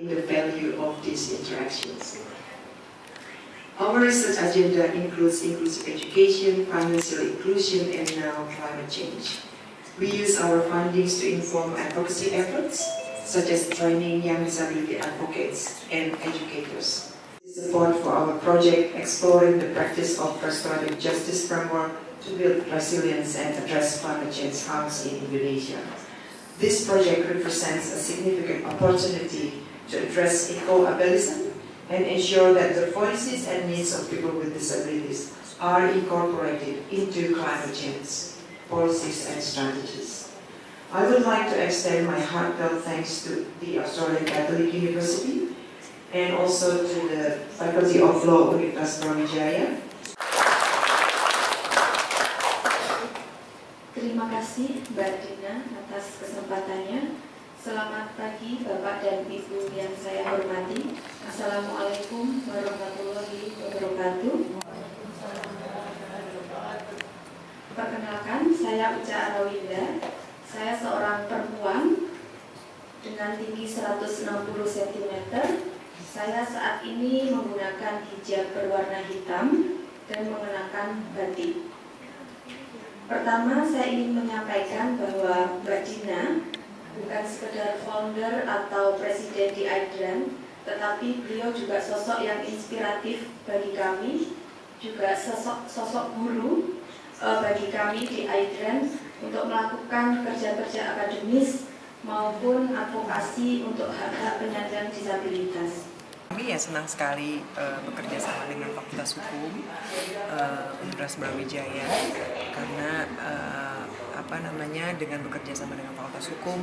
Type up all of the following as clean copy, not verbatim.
the value of these interactions. Our research agenda includes inclusive education, financial inclusion, and now climate change. We use our findings to inform advocacy efforts, such as training young disability advocates and educators. Support for our project exploring the practice of restorative justice framework to build resilience and address climate change harms in Indonesia. This project represents a significant opportunity to address eco-ableism and ensure that the voices and needs of people with disabilities are incorporated into climate change policies and strategies. I would like to extend my heartfelt thanks to the Australian Catholic University and also to the Faculty of Law Universitas Brawijaya. Terima kasih Mbak Dina atas kesempatannya. Selamat pagi Bapak dan Ibu yang saya hormati. Assalamualaikum warahmatullahi wabarakatuh. Perkenalkan, saya Uca Arawinda. Saya seorang perempuan dengan tinggi 160 cm. Saya saat ini menggunakan hijab berwarna hitam dan mengenakan batik. Pertama, saya ingin menyampaikan bahwa Mbak Dina bukan sekedar founder atau presiden di IDRAN, tetapi beliau juga sosok yang inspiratif bagi kami, juga sosok guru bagi kami di IDRAN untuk melakukan kerja-kerja akademis maupun advokasi untuk hak-hak penyandang disabilitas. Kami ya senang sekali bekerja sama dengan Fakultas Hukum Universitas Brawijaya karena dengan bekerja sama dengan Fakultas Hukum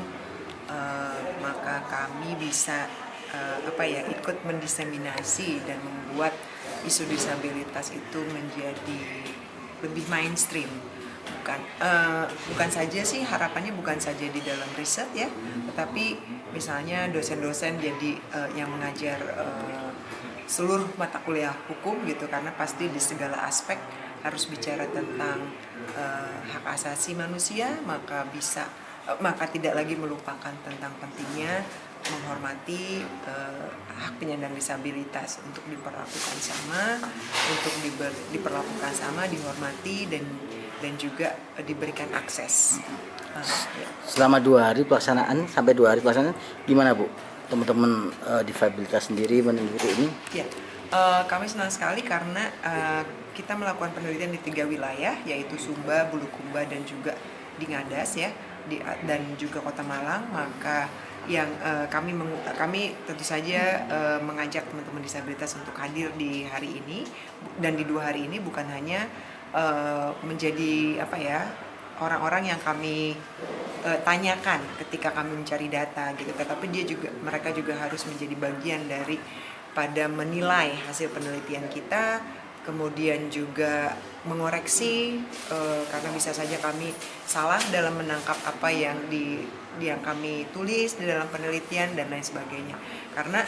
maka kami bisa ikut mendiseminasi dan membuat isu disabilitas itu menjadi lebih mainstream. Bukan saja sih, harapannya bukan saja di dalam riset ya, tetapi misalnya dosen-dosen jadi yang mengajar seluruh mata kuliah hukum gitu, karena pasti di segala aspek harus bicara tentang hak asasi manusia, maka tidak lagi melupakan tentang pentingnya menghormati hak penyandang disabilitas untuk diperlakukan sama, dihormati dan juga diberikan akses. Selama 2 hari pelaksanaan, gimana Bu? Teman-teman disabilitas sendiri meneliti ini? Ya, kami senang sekali karena kita melakukan penelitian di 3 wilayah, yaitu Sumba, Bulukumba, dan juga di Ngadas ya, dan juga Kota Malang. Maka yang kami tentu saja mengajak teman-teman disabilitas untuk hadir di hari ini, dan di 2 hari ini bukan hanya menjadi orang-orang yang kami tanyakan ketika kami mencari data gitu, tetapi mereka juga harus menjadi bagian dari pada menilai hasil penelitian kita, kemudian juga mengoreksi karena bisa saja kami salah dalam menangkap apa yang kami tulis di dalam penelitian dan lain sebagainya. Karena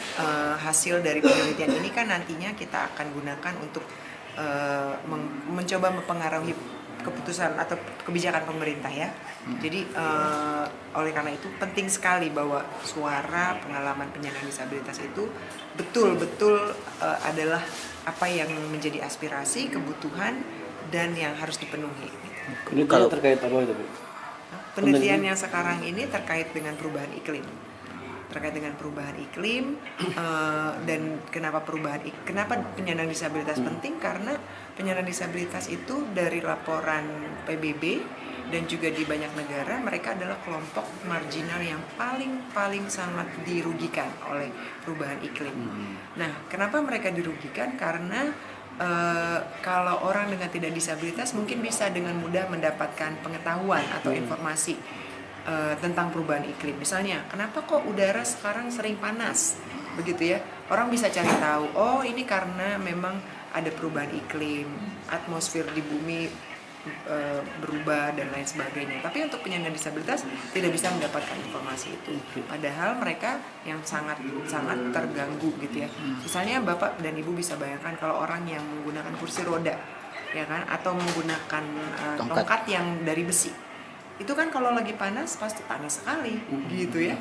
hasil dari penelitian ini kan nantinya kita akan gunakan untuk mencoba mempengaruhi keputusan atau kebijakan pemerintah ya. Jadi oleh karena itu penting sekali bahwa suara pengalaman penyandang disabilitas itu betul-betul adalah apa yang menjadi aspirasi, kebutuhan, dan yang harus dipenuhi. Ini kalau terkait apa itu Bu? Penelitian yang sekarang ini terkait dengan perubahan iklim. Dan kenapa penyandang disabilitas penting, karena penyandang disabilitas itu dari laporan PBB dan juga di banyak negara mereka adalah kelompok marginal yang paling sangat dirugikan oleh perubahan iklim. Nah, kenapa mereka dirugikan? Karena kalau orang dengan tidak disabilitas mungkin bisa dengan mudah mendapatkan pengetahuan atau informasi tentang perubahan iklim. Misalnya, kenapa kok udara sekarang sering panas? Begitu ya. Orang bisa cari tahu, oh ini karena memang ada perubahan iklim, atmosfer di bumi berubah dan lain sebagainya. Tapi untuk penyandang disabilitas tidak bisa mendapatkan informasi itu. Padahal mereka yang sangat terganggu gitu ya. Misalnya Bapak dan Ibu bisa bayangkan kalau orang yang menggunakan kursi roda, ya kan, atau menggunakan tongkat yang dari besi. Itu kan kalau lagi panas pasti panas sekali gitu ya.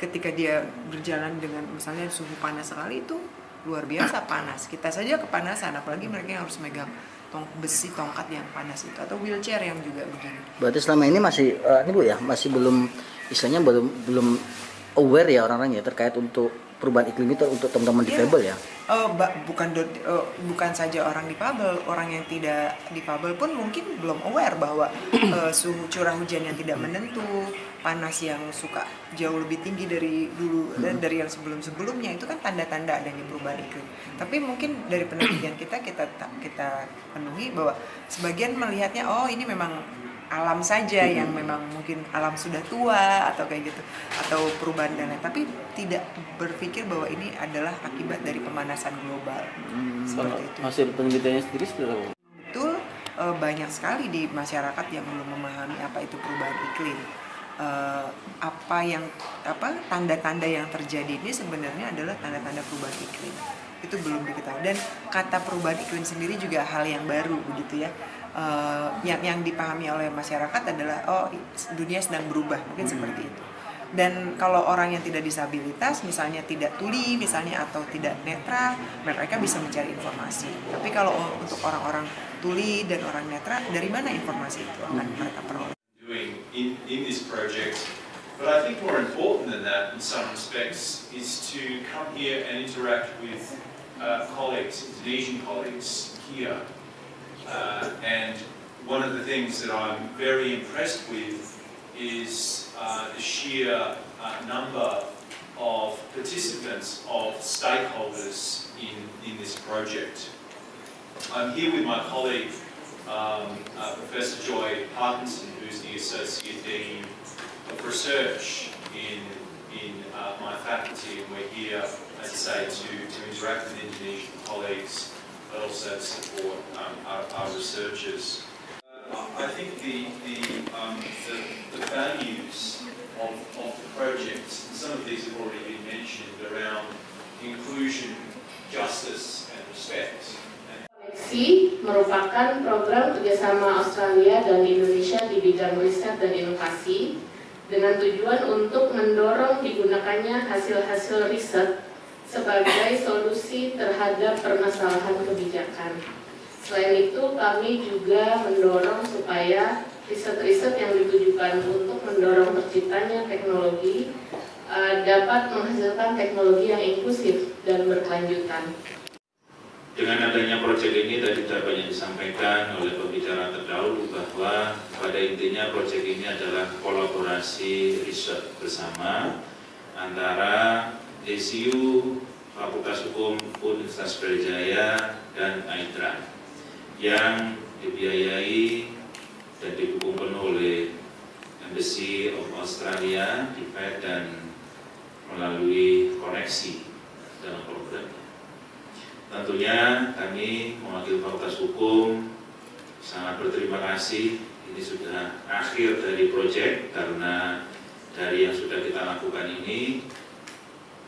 ketika dia berjalan dengan misalnya suhu panas sekali itu luar biasa panas. Kita saja kepanasan, apalagi mereka yang harus megang tongkat yang panas itu, atau wheelchair yang juga begini. Berarti selama ini masih ini Bu ya, masih belum istilahnya belum aware ya orang-orang ya terkait untuk perubahan iklim itu untuk teman-teman difabel ya. Bukan saja orang difabel, orang yang tidak difabel pun mungkin belum aware bahwa suhu curah hujan yang tidak menentu, panas yang suka jauh lebih tinggi dari dulu dan dari yang sebelum-sebelumnya, itu kan tanda-tanda adanya perubahan iklim. Tapi mungkin dari penelitian kita penuhi bahwa sebagian melihatnya oh ini memang alam saja yang memang mungkin alam sudah tua atau kayak gitu, atau perubahan dan lain, tapi tidak berpikir bahwa ini adalah akibat dari pemanasan global. Seperti itu. Hasil penelitiannya sendiri seperti apa? Betul, banyak sekali di masyarakat yang belum memahami apa itu perubahan iklim. Tanda-tanda yang terjadi ini sebenarnya adalah tanda-tanda perubahan iklim. Itu belum diketahui, dan kata perubahan iklim sendiri juga hal yang baru begitu ya. Yang dipahami oleh masyarakat adalah oh dunia sedang berubah, mungkin seperti itu. Dan kalau orang yang tidak disabilitas misalnya tidak tuli misalnya atau tidak netra, mereka bisa mencari informasi. Tapi kalau untuk orang-orang tuli dan orang netra, dari mana informasi itu akan mereka peroleh? In this project, but I think more important than that in some respects is to come here and interact with colleagues, Indonesian colleagues here. And one of the things that I'm very impressed with is the sheer number of participants, of stakeholders in this project. I'm here with my colleague, Professor Joy Parkinson, who's the Associate Dean of Research in my faculty, and we're here, as I say, to interact with Indonesian colleagues, but also to support our researchers. I think the values of the project, some of these have already been mentioned, around inclusion, justice and respect. Koneksi merupakan program kerjasama Australia dan Indonesia di bidang riset dan inovasi dengan tujuan untuk mendorong digunakannya hasil-hasil riset sebagai solusi terhadap permasalahan kebijakan. Selain itu, kami juga mendorong supaya riset-riset yang ditujukan untuk mendorong terciptanya teknologi dapat menghasilkan teknologi yang inklusif dan berkelanjutan. Dengan adanya proyek ini tadi sudah banyak disampaikan oleh pembicara terdahulu bahwa pada intinya proyek ini adalah kolaborasi riset bersama antara DCU, Fakultas Hukum Universitas Brawijaya, dan AIDRA yang dibiayai dan didukung penuh oleh Embassy of Australia, DFAT, dan melalui koneksi dalam programnya. Tentunya kami mewakili Fakultas Hukum sangat berterima kasih. Ini sudah akhir dari proyek, karena dari yang sudah kita lakukan ini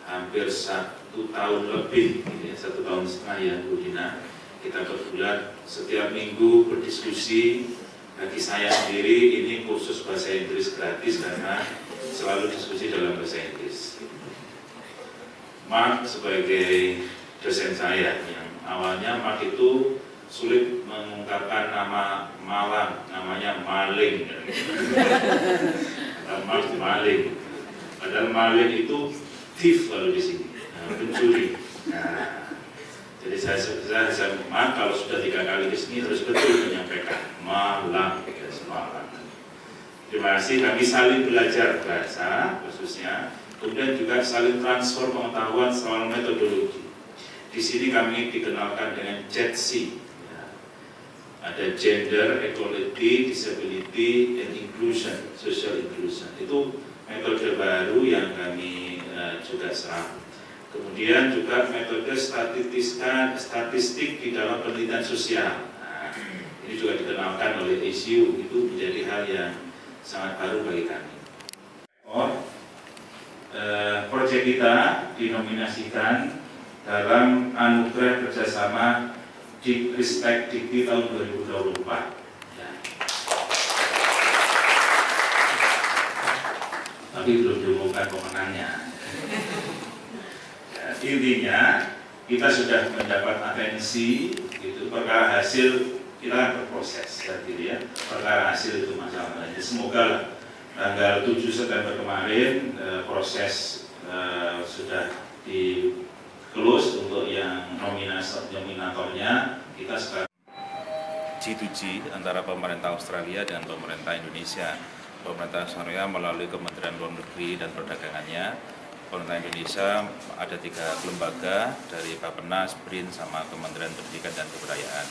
hampir 1 tahun lebih, 1,5 tahun ya Bu Dina. Kita berbulan setiap minggu berdiskusi. Bagi saya sendiri ini kursus bahasa Inggris gratis karena selalu diskusi dalam bahasa Inggris. Mark sebagai dosen saya yang awalnya Mark itu sulit mengungkapkan nama Malang, namanya Maling. Mark Maling. Padahal Maling itu thief kalau di sini, pencuri. Jadi saya Mark kalau sudah 3 kali di sini harus betul menyampaikan Malang, Malang. Terima kasih, kami saling belajar bahasa khususnya, kemudian juga saling transfer pengetahuan soal metodologi. Di sini kami dikenalkan dengan JETSI. Ada Gender, Equality, Disability, and Inclusion, Social Inclusion. Itu metode baru yang kami juga serap. Kemudian juga metode statistik di dalam penelitian sosial. Nah, ini juga dikenalkan oleh ACU, itu menjadi hal yang sangat baru bagi kami. Proyek kita dinominasikan dalam anugerah kerjasama Deep Respect Dikti tahun 2024. Ya. Tapi belum diumumkan pemenangnya. Ya, intinya kita sudah mendapat atensi, gitu, perkara hasil kita kan berproses, gitu ya. Perkara hasil itu masalahnya. Semoga lah, tanggal 7 September kemarin proses sudah di close untuk yang nominatornya. Kita sekarang G2G antara pemerintah Australia dan pemerintah Indonesia. Pemerintah Australia melalui Kementerian Luar Negeri dan Perdagangannya. Pemerintah Indonesia ada 3 lembaga dari Bappenas, BRIN, sama Kementerian Pendidikan dan Kebudayaan.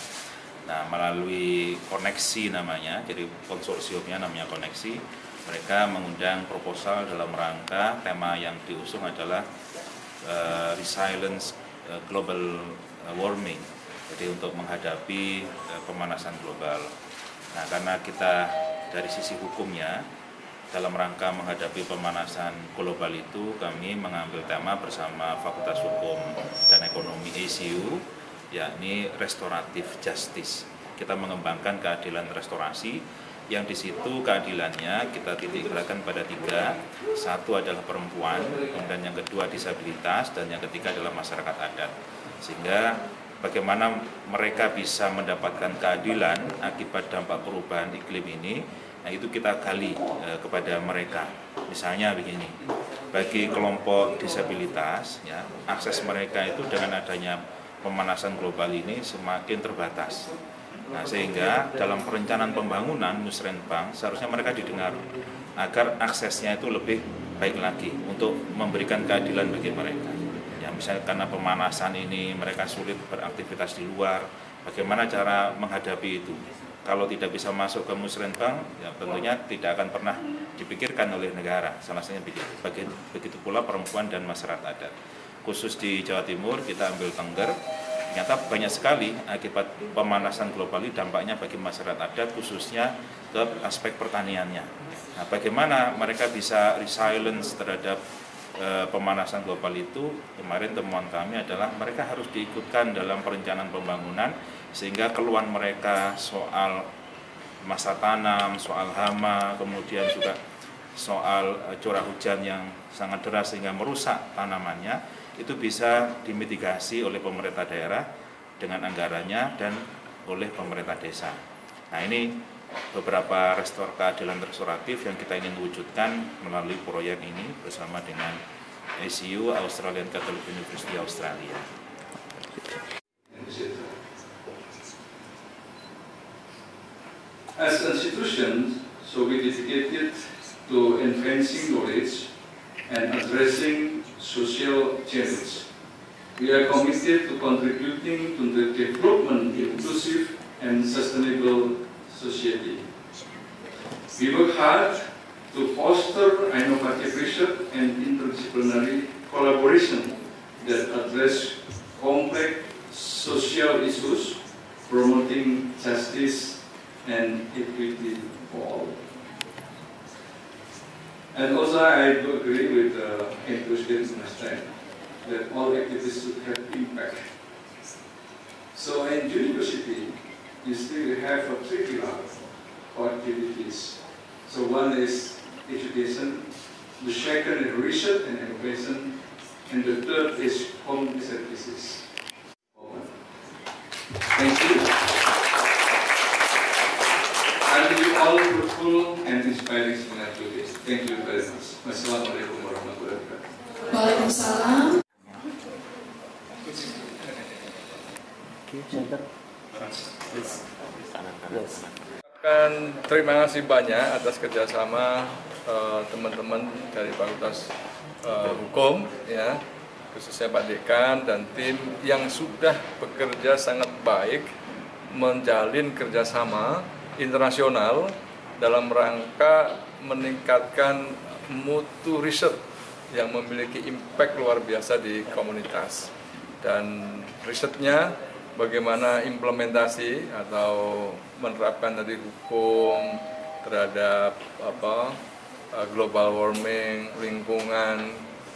Nah, melalui koneksi namanya, jadi konsorsiumnya namanya koneksi, mereka mengundang proposal dalam rangka tema yang diusung adalah resilience global warming. Jadi untuk menghadapi pemanasan global. Nah, karena kita dari sisi hukumnya dalam rangka menghadapi pemanasan global itu kami mengambil tema bersama Fakultas Hukum dan Ekonomi ACU, yakni restoratif justice. Kita mengembangkan keadilan restorasi yang di situ keadilannya kita titik beratkan pada 3. Satu adalah perempuan, kemudian yang kedua disabilitas, dan yang ketiga adalah masyarakat adat. Sehingga bagaimana mereka bisa mendapatkan keadilan akibat dampak perubahan iklim ini, nah itu kita gali kepada mereka. Misalnya begini, bagi kelompok disabilitas, ya, akses mereka itu dengan adanya pemanasan global ini semakin terbatas. Nah, sehingga dalam perencanaan pembangunan musrenbang seharusnya mereka didengar agar aksesnya itu lebih baik lagi untuk memberikan keadilan bagi mereka. Ya, misalnya karena pemanasan ini mereka sulit beraktivitas di luar, bagaimana cara menghadapi itu? Kalau tidak bisa masuk ke musrenbang, ya tentunya tidak akan pernah dipikirkan oleh negara. Salah satunya begitu pula perempuan dan masyarakat adat. Khusus di Jawa Timur kita ambil Tengger, ternyata banyak sekali akibat pemanasan global ini dampaknya bagi masyarakat adat, khususnya ke aspek pertaniannya. Nah, bagaimana mereka bisa resilience terhadap pemanasan global itu? Kemarin temuan kami adalah mereka harus diikutkan dalam perencanaan pembangunan sehingga keluhan mereka soal masa tanam, soal hama, kemudian juga soal curah hujan yang sangat deras sehingga merusak tanamannya, itu bisa dimitigasi oleh pemerintah daerah dengan anggarannya dan oleh pemerintah desa. Nah, ini beberapa keadilan restoratif yang kita ingin wujudkan melalui proyek ini bersama dengan ACU, Australian Catholic University Australia. As institutions, so we dedicated to enhancing knowledge and addressing social change. We are committed to contributing to the development of inclusive and sustainable society. We work hard to foster innovative research and interdisciplinary collaboration that address complex social issues, promoting justice and equity for all. And also I do agree with Andrew last time that all activities should have impact. So in university, you still have a 3 pillars for activities. So one is education, the second is research and innovation, and the third is community services. Thank you. I wish you all fruitful and inspiring activities. Thank you very much. Wassalamualaikum warahmatullahi wabarakatuh. Waalaikumsalam. Terima kasih banyak atas kerjasama teman-teman dari Fakultas Hukum, ya, khususnya Pak Dekan dan tim yang sudah bekerja sangat baik menjalin kerjasama internasional dalam rangka meningkatkan mutu riset yang memiliki impact luar biasa di komunitas. Dan risetnya bagaimana implementasi atau menerapkan tadi hukum terhadap global warming, lingkungan,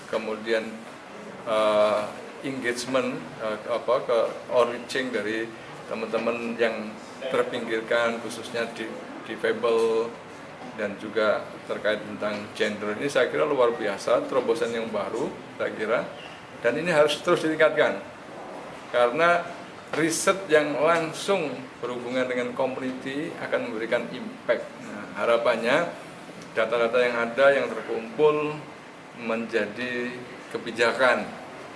kemudian engagement ke outreaching dari teman-teman yang terpinggirkan, khususnya difabel, dan juga terkait tentang gender ini saya kira luar biasa, terobosan yang baru saya kira, dan ini harus terus ditingkatkan karena riset yang langsung berhubungan dengan community akan memberikan impact. Nah, harapannya data-data yang ada yang terkumpul menjadi kebijakan.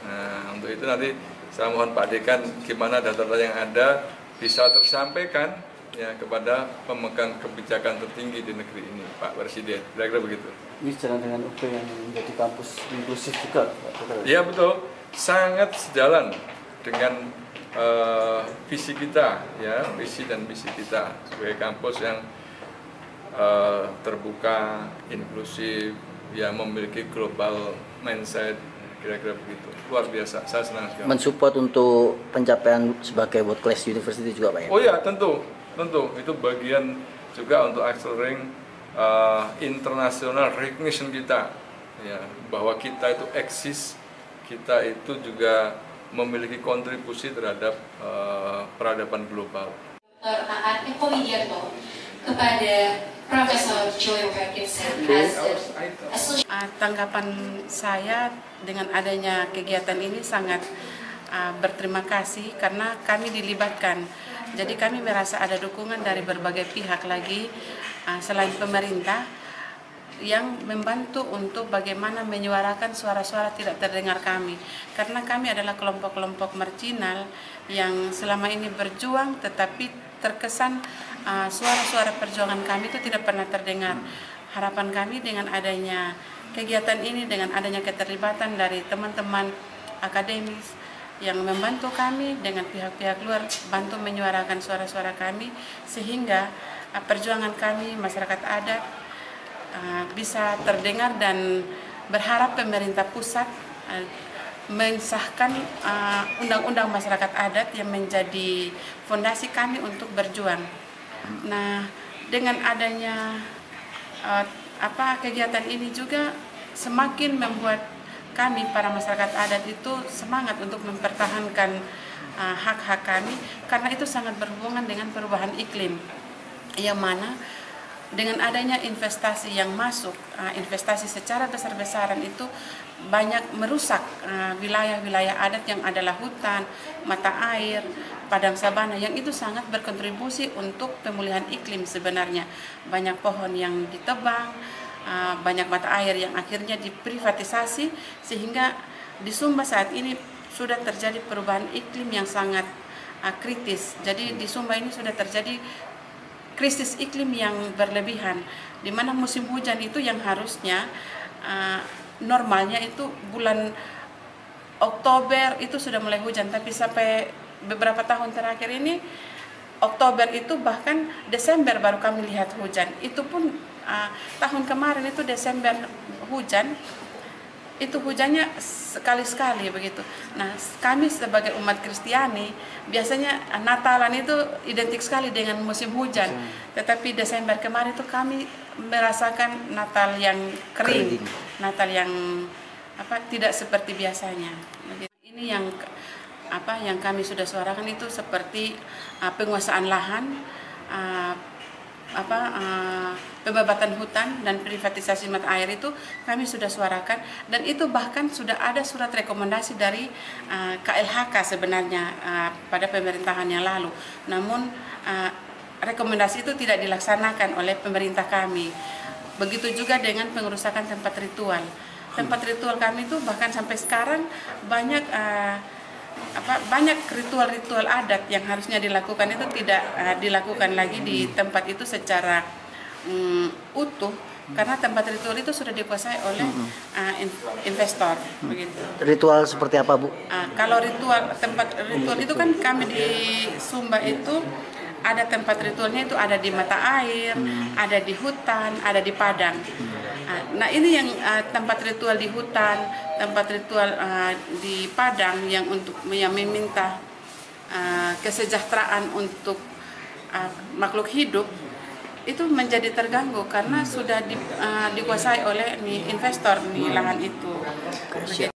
Nah, untuk itu nanti saya mohon Pak Dekan gimana data-data yang ada bisa tersampaikan ya kepada pemegang kebijakan tertinggi di negeri ini, Pak Presiden. Kira-kira begitu. Ini sejalan dengan UP yang menjadi kampus inklusif juga, Pak. Iya betul, sangat sejalan dengan visi kita, ya visi dan misi kita sebagai kampus yang terbuka, inklusif, ya memiliki global mindset, kira-kira begitu. Luar biasa, saya senang sekali. Mensupport untuk pencapaian sebagai world class university juga Pak ya? Oh ya, tentu itu bagian juga untuk accelerating international recognition kita, ya bahwa kita itu eksis, kita itu juga memiliki kontribusi terhadap peradaban global. Dr. Aat Eko Widianto kepada Profesor Joy Parkinson tanggapan saya dengan adanya kegiatan ini sangat berterima kasih karena kami dilibatkan. Jadi kami merasa ada dukungan dari berbagai pihak lagi selain pemerintah yang membantu untuk bagaimana menyuarakan suara-suara tidak terdengar kami. Karena kami adalah kelompok-kelompok marginal yang selama ini berjuang tetapi terkesan suara-suara perjuangan kami itu tidak pernah terdengar. Harapan kami dengan adanya kegiatan ini, dengan adanya keterlibatan dari teman-teman akademis yang membantu kami dengan pihak-pihak luar, bantu menyuarakan suara-suara kami sehingga perjuangan kami masyarakat adat bisa terdengar, dan berharap pemerintah pusat mensahkan undang-undang masyarakat adat yang menjadi fondasi kami untuk berjuang. Nah, dengan adanya kegiatan ini juga semakin membuat kami para masyarakat adat itu semangat untuk mempertahankan hak-hak kami, karena itu sangat berhubungan dengan perubahan iklim yang mana dengan adanya investasi yang masuk, investasi secara besar-besaran itu banyak merusak wilayah-wilayah adat yang adalah hutan, mata air, padang sabana, yang itu sangat berkontribusi untuk pemulihan iklim sebenarnya. Banyak pohon yang ditebang, banyak mata air yang akhirnya diprivatisasi, sehingga di Sumba saat ini sudah terjadi perubahan iklim yang sangat kritis. Jadi di Sumba ini sudah terjadi krisis iklim yang berlebihan, di mana musim hujan itu yang harusnya normalnya itu bulan Oktober itu sudah mulai hujan, tapi sampai beberapa tahun terakhir ini Oktober itu bahkan Desember baru kami lihat hujan. Itu pun tahun kemarin itu Desember hujan, itu hujannya sekali-sekali begitu. Nah, kami sebagai umat Kristiani biasanya Natalan itu identik sekali dengan musim hujan. Tetapi Desember kemarin itu kami merasakan Natal yang kering. Natal yang tidak seperti biasanya. Ini yang kami sudah suarakan itu seperti penguasaan lahan, pembabatan hutan dan privatisasi mata air itu kami sudah suarakan, dan itu bahkan sudah ada surat rekomendasi dari KLHK sebenarnya pada pemerintahan yang lalu. Namun rekomendasi itu tidak dilaksanakan oleh pemerintah kami. Begitu juga dengan pengerusakan tempat ritual. Tempat ritual kami itu bahkan sampai sekarang banyak ritual-ritual adat yang harusnya dilakukan itu tidak dilakukan lagi di tempat itu secara utuh, karena tempat ritual itu sudah dikuasai oleh investor. Begitu. Ritual seperti apa, Bu? Kalau tempat ritual itu kan kami di Sumba itu ada tempat ritualnya, itu ada di mata air, ada di hutan, ada di padang. Nah, ini yang tempat ritual di hutan, tempat ritual di padang yang meminta kesejahteraan untuk makhluk hidup itu menjadi terganggu karena sudah dikuasai oleh investor di lahan itu.